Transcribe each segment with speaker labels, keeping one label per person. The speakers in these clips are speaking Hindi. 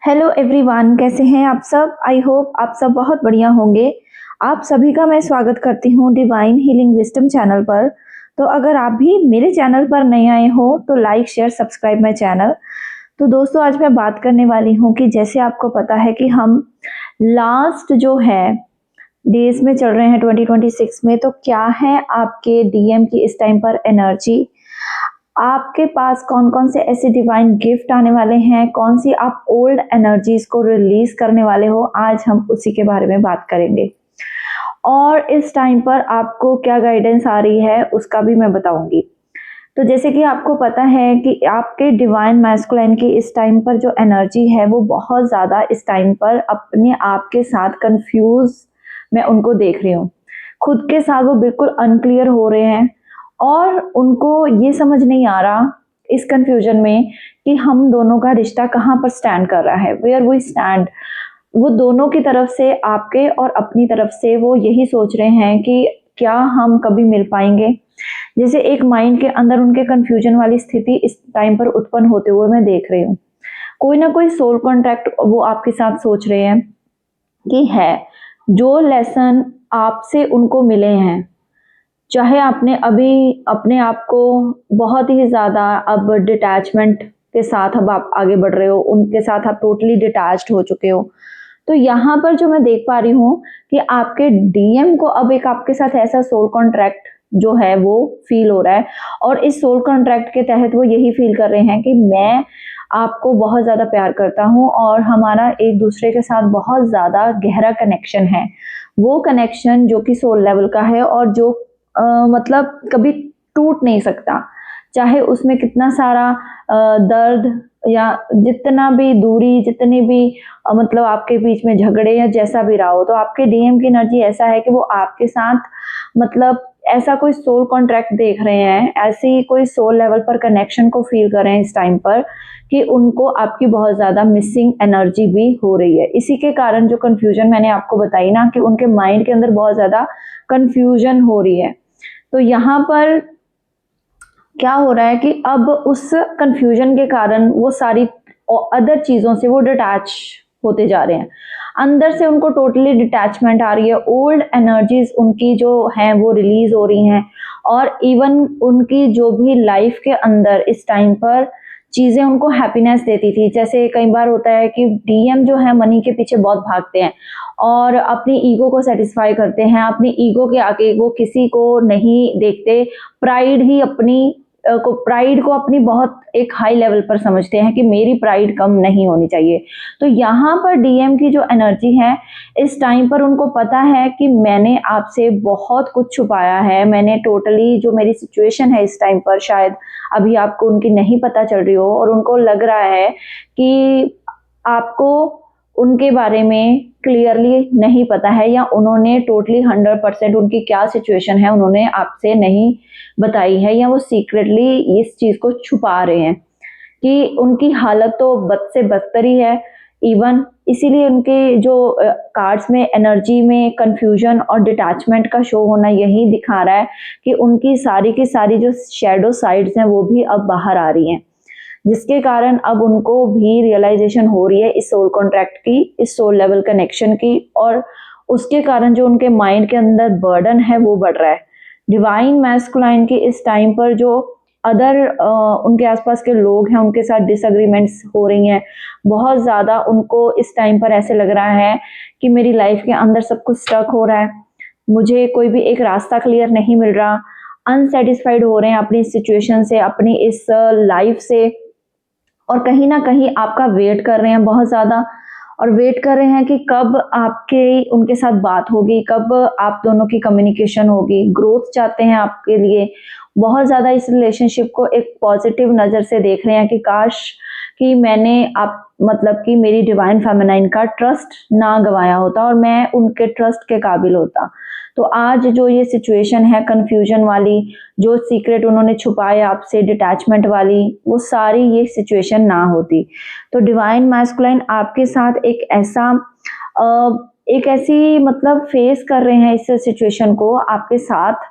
Speaker 1: हेलो एवरीवन, कैसे हैं आप सब। आई होप आप सब बहुत बढ़िया होंगे। आप सभी का मैं स्वागत करती हूँ डिवाइन हीलिंग विजडम चैनल पर। तो अगर आप भी मेरे चैनल पर नए आए हो तो like share subscribe my channel. तो दोस्तों, आज मैं बात करने वाली हूँ कि जैसे आपको पता है कि हम लास्ट जो है डेज में चल रहे हैं 2026 में, तो क्या है आपके डीएम की इस टाइम पर एनर्जी, आपके पास कौन कौन से ऐसे डिवाइन गिफ्ट आने वाले हैं, कौन सी आप ओल्ड एनर्जीज को रिलीज करने वाले हो, आज हम उसी के बारे में बात करेंगे। और इस टाइम पर आपको क्या गाइडेंस आ रही है उसका भी मैं बताऊंगी। तो जैसे कि आपको पता है कि आपके डिवाइन मैस्कुलाइन की इस टाइम पर जो एनर्जी है वो बहुत ज़्यादा इस टाइम पर अपने आप के साथ कंफ्यूज मैं उनको देख रही हूँ। खुद के साथ वो बिल्कुल अनक्लियर हो रहे हैं और उनको ये समझ नहीं आ रहा इस कंफ्यूजन में कि हम दोनों का रिश्ता कहाँ पर स्टैंड कर रहा है, वेयर वी स्टैंड। वो दोनों की तरफ से, आपके और अपनी तरफ से, वो यही सोच रहे हैं कि क्या हम कभी मिल पाएंगे। जैसे एक माइंड के अंदर उनके कंफ्यूजन वाली स्थिति इस टाइम पर उत्पन्न होते हुए मैं देख रही हूँ। कोई ना कोई सोल कॉन्ट्रैक्ट वो आपके साथ सोच रहे हैं कि है, जो लेसन आपसे उनको मिले हैं, चाहे आपने अभी अपने आप को बहुत ही ज़्यादा अब डिटैचमेंट के साथ अब आप आगे बढ़ रहे हो, उनके साथ आप टोटली डिटैच्ड हो चुके हो। तो यहाँ पर जो मैं देख पा रही हूँ कि आपके डीएम को अब एक आपके साथ ऐसा सोल कॉन्ट्रैक्ट जो है वो फील हो रहा है। और इस सोल कॉन्ट्रैक्ट के तहत वो यही फील कर रहे हैं कि मैं आपको बहुत ज़्यादा प्यार करता हूँ और हमारा एक दूसरे के साथ बहुत ज़्यादा गहरा कनेक्शन है। वो कनेक्शन जो कि सोल लेवल का है और जो मतलब कभी टूट नहीं सकता, चाहे उसमें कितना सारा दर्द या जितना भी दूरी, जितनी भी मतलब आपके बीच में झगड़े या जैसा भी रहा हो। तो आपके डीएम की एनर्जी ऐसा है कि वो आपके साथ मतलब ऐसा कोई सोल कॉन्ट्रैक्ट देख रहे हैं, ऐसी कोई सोल लेवल पर कनेक्शन को फील कर रहे हैं इस टाइम पर कि उनको आपकी बहुत ज़्यादा मिसिंग एनर्जी भी हो रही है। इसी के कारण जो कन्फ्यूजन मैंने आपको बताई ना, कि उनके माइंड के अंदर बहुत ज़्यादा कन्फ्यूजन हो रही है। तो यहाँ पर क्या हो रहा है कि अब उस कंफ्यूजन के कारण वो सारी अदर चीज़ों से वो डिटैच होते जा रहे हैं। अंदर से उनको टोटली डिटैचमेंट आ रही है, ओल्ड एनर्जीज उनकी जो हैं वो रिलीज हो रही हैं। और इवन उनकी जो भी लाइफ के अंदर इस टाइम पर चीज़ें उनको हैप्पीनेस देती थी, जैसे कई बार होता है कि डीएम जो है मनी के पीछे बहुत भागते हैं और अपनी ईगो को सेटिस्फाई करते हैं, अपनी ईगो के आगे वो किसी को नहीं देखते। प्राइड ही अपनी प्राइड को अपनी बहुत एक हाई लेवल पर समझते हैं कि मेरी प्राइड कम नहीं होनी चाहिए। तो यहाँ पर डीएम की जो एनर्जी है इस टाइम पर उनको पता है कि मैंने आपसे बहुत कुछ छुपाया है, मैंने टोटली जो मेरी सिचुएशन है इस टाइम पर शायद अभी आपको उनकी नहीं पता चल रही हो, और उनको लग रहा है कि आपको उनके बारे में क्लियरली नहीं पता है, या उन्होंने टोटली 100% उनकी क्या सिचुएशन है उन्होंने आपसे नहीं बताई है, या वो सीक्रेटली इस चीज़ को छुपा रहे हैं कि उनकी हालत तो बद से बदतर ही है। इवन इसीलिए उनके जो कार्ड्स में एनर्जी में कंफ्यूजन और डिटैचमेंट का शो होना यही दिखा रहा है कि उनकी सारी की सारी जो शैडो साइड्स हैं वो भी अब बाहर आ रही हैं, जिसके कारण अब उनको भी रियलाइजेशन हो रही है इस सोल कॉन्ट्रैक्ट की, इस सोल लेवल कनेक्शन की। और उसके कारण जो उनके माइंड के अंदर बर्डन है वो बढ़ रहा है। डिवाइन मैस्कुलाइन के इस टाइम पर जो अदर उनके आसपास के लोग हैं उनके साथ डिसएग्रीमेंट्स हो रही हैं बहुत ज़्यादा। उनको इस टाइम पर ऐसे लग रहा है कि मेरी लाइफ के अंदर सब कुछ स्टक हो रहा है, मुझे कोई भी एक रास्ता क्लियर नहीं मिल रहा, अनसेटिस्फाइड हो रहे हैं अपनी सिचुएशन से, अपनी इस लाइफ से। और कहीं ना कहीं आपका वेट कर रहे हैं बहुत ज़्यादा, और वेट कर रहे हैं कि कब आपके उनके साथ बात होगी, कब आप दोनों की कम्युनिकेशन होगी। ग्रोथ चाहते हैं आपके लिए बहुत ज़्यादा, इस रिलेशनशिप को एक पॉजिटिव नज़र से देख रहे हैं कि काश कि मैंने आप मतलब कि मेरी डिवाइन फेमिनाइन का ट्रस्ट ना गंवाया होता और मैं उनके ट्रस्ट के काबिल होता। तो आज जो ये सिचुएशन है कंफ्यूजन वाली, जो सीक्रेट उन्होंने छुपाया आपसे डिटैचमेंट वाली, वो सारी ये सिचुएशन ना होती। तो डिवाइन मैस्कुलाइन आपके साथ एक ऐसा एक ऐसी मतलब फेस कर रहे हैं इस सिचुएशन को आपके साथ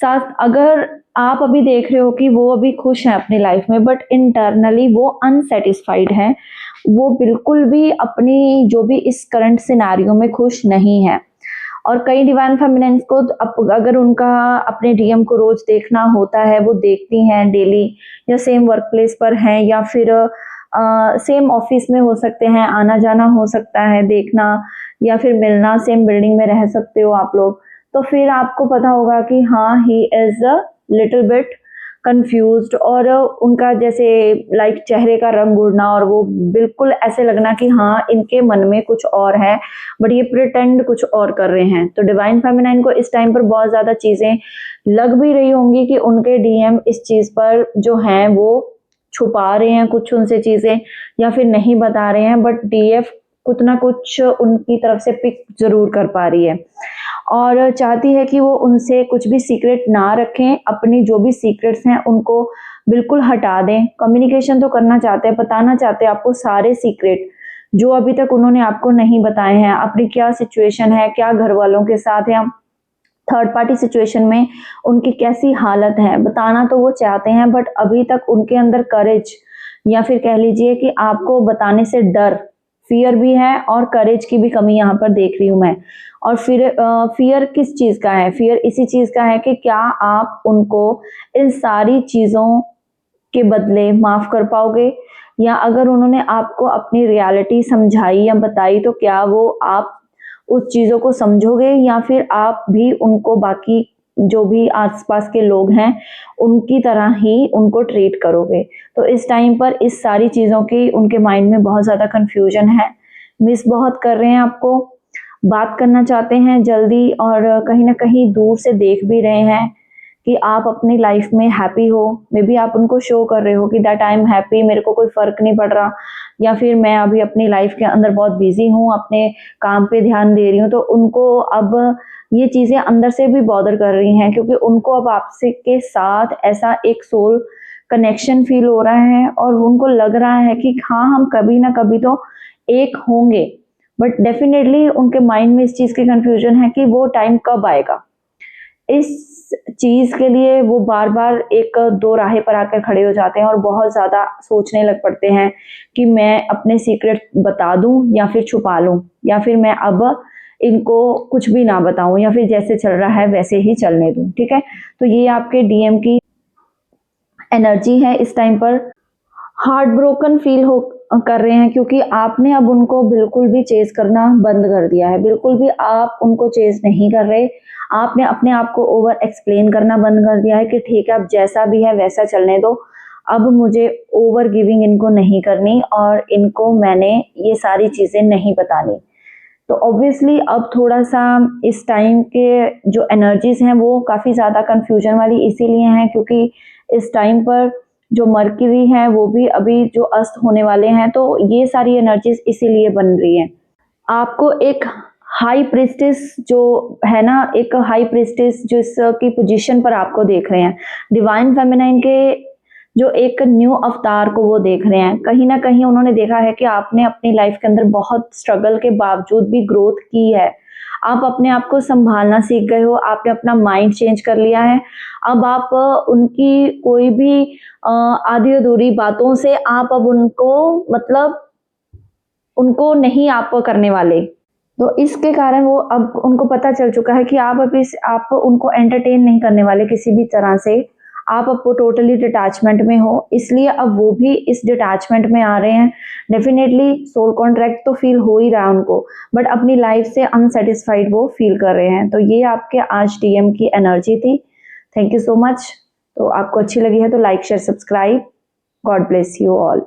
Speaker 1: साथ अगर आप अभी देख रहे हो कि वो अभी खुश हैं अपनी लाइफ में, बट इंटरनली वो अनसेटिस्फाइड हैं, वो बिल्कुल भी अपनी जो भी इस करंट सिनेरियो में खुश नहीं है। और कई डिवाइन फेमिनिन्स को अगर उनका अपने डीएम को रोज देखना होता है, वो देखती हैं डेली, या सेम वर्क प्लेस पर हैं, या फिर सेम ऑफिस में हो सकते हैं, आना जाना हो सकता है, देखना या फिर मिलना, सेम बिल्डिंग में रह सकते हो आप लोग, तो फिर आपको पता होगा कि हाँ, he is a little bit confused, और उनका जैसे लाइक चेहरे का रंग उड़ना, और वो बिल्कुल ऐसे लगना कि हाँ, इनके मन में कुछ और है, बट ये प्रिटेंड कुछ और कर रहे हैं। तो डिवाइन फेमिनाइन को इस टाइम पर बहुत ज़्यादा चीज़ें लग भी रही होंगी कि उनके डीएम इस चीज़ पर जो हैं वो छुपा रहे हैं कुछ उनसे चीज़ें, या फिर नहीं बता रहे हैं, बट डीएफ कुछ ना कुछ उनकी तरफ से पिक जरूर कर पा रही है, और चाहती है कि वो उनसे कुछ भी सीक्रेट ना रखें, अपनी जो भी सीक्रेट्स हैं उनको बिल्कुल हटा दें। कम्युनिकेशन तो करना चाहते हैं, बताना चाहते हैं आपको सारे सीक्रेट जो अभी तक उन्होंने आपको नहीं बताए हैं, अपनी क्या सिचुएशन है, क्या घर वालों के साथ है, थर्ड पार्टी सिचुएशन में उनकी कैसी हालत है, बताना तो वो चाहते हैं, बट अभी तक उनके अंदर करेज, या फिर कह लीजिए कि आपको बताने से डर, फियर भी है, और करेज की भी कमी यहाँ पर देख रही हूँ मैं। और फिर फियर किस चीज़ का है? फियर इसी चीज़ का है कि क्या आप उनको इन सारी चीज़ों के बदले माफ़ कर पाओगे, या अगर उन्होंने आपको अपनी रियलिटी समझाई या बताई, तो क्या वो आप उस चीज़ों को समझोगे, या फिर आप भी उनको बाकी जो भी आसपास के लोग हैं उनकी तरह ही उनको ट्रीट करोगे। तो इस टाइम पर इस सारी चीज़ों की उनके माइंड में बहुत ज़्यादा कन्फ्यूजन है, मिस बहुत कर रहे हैं आपको, बात करना चाहते हैं जल्दी, और कहीं ना कहीं दूर से देख भी रहे हैं कि आप अपनी लाइफ में हैप्पी हो। मे बी आप उनको शो कर रहे हो कि दैट आई एम हैप्पी, मेरे को कोई फ़र्क नहीं पड़ रहा, या फिर मैं अभी अपनी लाइफ के अंदर बहुत बिजी हूँ, अपने काम पे ध्यान दे रही हूँ। तो उनको अब ये चीज़ें अंदर से भी बॉदर कर रही हैं, क्योंकि उनको अब आपसे के साथ ऐसा एक सोल कनेक्शन फील हो रहा है, और उनको लग रहा है कि हाँ, हम कभी ना कभी तो एक होंगे, बट डेफिनेटली उनके माइंड में इस चीज़ की कंफ्यूजन है कि वो टाइम कब आएगा। इस चीज़ के लिए वो बार-बार एक दो राहे पर आकर खड़े हो जाते हैं, और बहुत ज़्यादा सोचने लग पड़ते हैं कि मैं अपने सीक्रेट बता दूँ या फिर छुपा लूँ, या फिर मैं अब इनको कुछ भी ना बताऊँ, या फिर जैसे चल रहा है वैसे ही चलने दूँ, ठीक है? तो ये आपके डीएम की एनर्जी है इस टाइम पर। हार्ट ब्रोकन फील हो कर रहे हैं, क्योंकि आपने अब उनको बिल्कुल भी चेज़ करना बंद कर दिया है, बिल्कुल भी आप उनको चेज़ नहीं कर रहे। आपने अपने आप को ओवर एक्सप्लेन करना बंद कर दिया है कि ठीक है, अब जैसा भी है वैसा चलने दो, अब मुझे ओवर गिविंग इनको नहीं करनी, और इनको मैंने ये सारी चीज़ें नहीं बतानी। तो ऑब्वियसली अब थोड़ा-सा इस टाइम के जो एनर्जीज़ हैं वो काफ़ी ज़्यादा कन्फ्यूजन वाली इसीलिए हैं, क्योंकि इस टाइम पर जो मर्क्यूरी है वो भी अभी जो अस्त होने वाले हैं, तो ये सारी एनर्जीज़ इसीलिए बन रही हैं। आपको एक हाई प्रीस्टेस जो है ना, एक हाई प्रीस्टेस जिसकी पोजीशन पर आपको देख रहे हैं, डिवाइन फेमिनाइन के जो एक न्यू अवतार को वो देख रहे हैं। कहीं ना कहीं उन्होंने देखा है कि आपने अपनी लाइफ के अंदर बहुत स्ट्रगल के बावजूद भी ग्रोथ की है, आप अपने आप को संभालना सीख गए हो, आपने अपना माइंड चेंज कर लिया है। अब आप उनकी कोई भी आधी अधूरी बातों से आप अब उनको मतलब उनको नहीं आप करने वाले। तो इसके कारण वो अब उनको पता चल चुका है कि आप उनको एंटरटेन नहीं करने वाले किसी भी तरह से। आप अब वो टोटली डिटैचमेंट में हो, इसलिए अब वो भी इस डिटैचमेंट में आ रहे हैं। डेफिनेटली सोल कॉन्ट्रैक्ट तो फील हो ही रहा है उनको, बट अपनी लाइफ से अनसेटिस्फाइड वो फील कर रहे हैं। तो ये आपके आज डीएम की एनर्जी थी। Thank you so much. तो आपको अच्छी लगी है तो like share subscribe. God bless you all.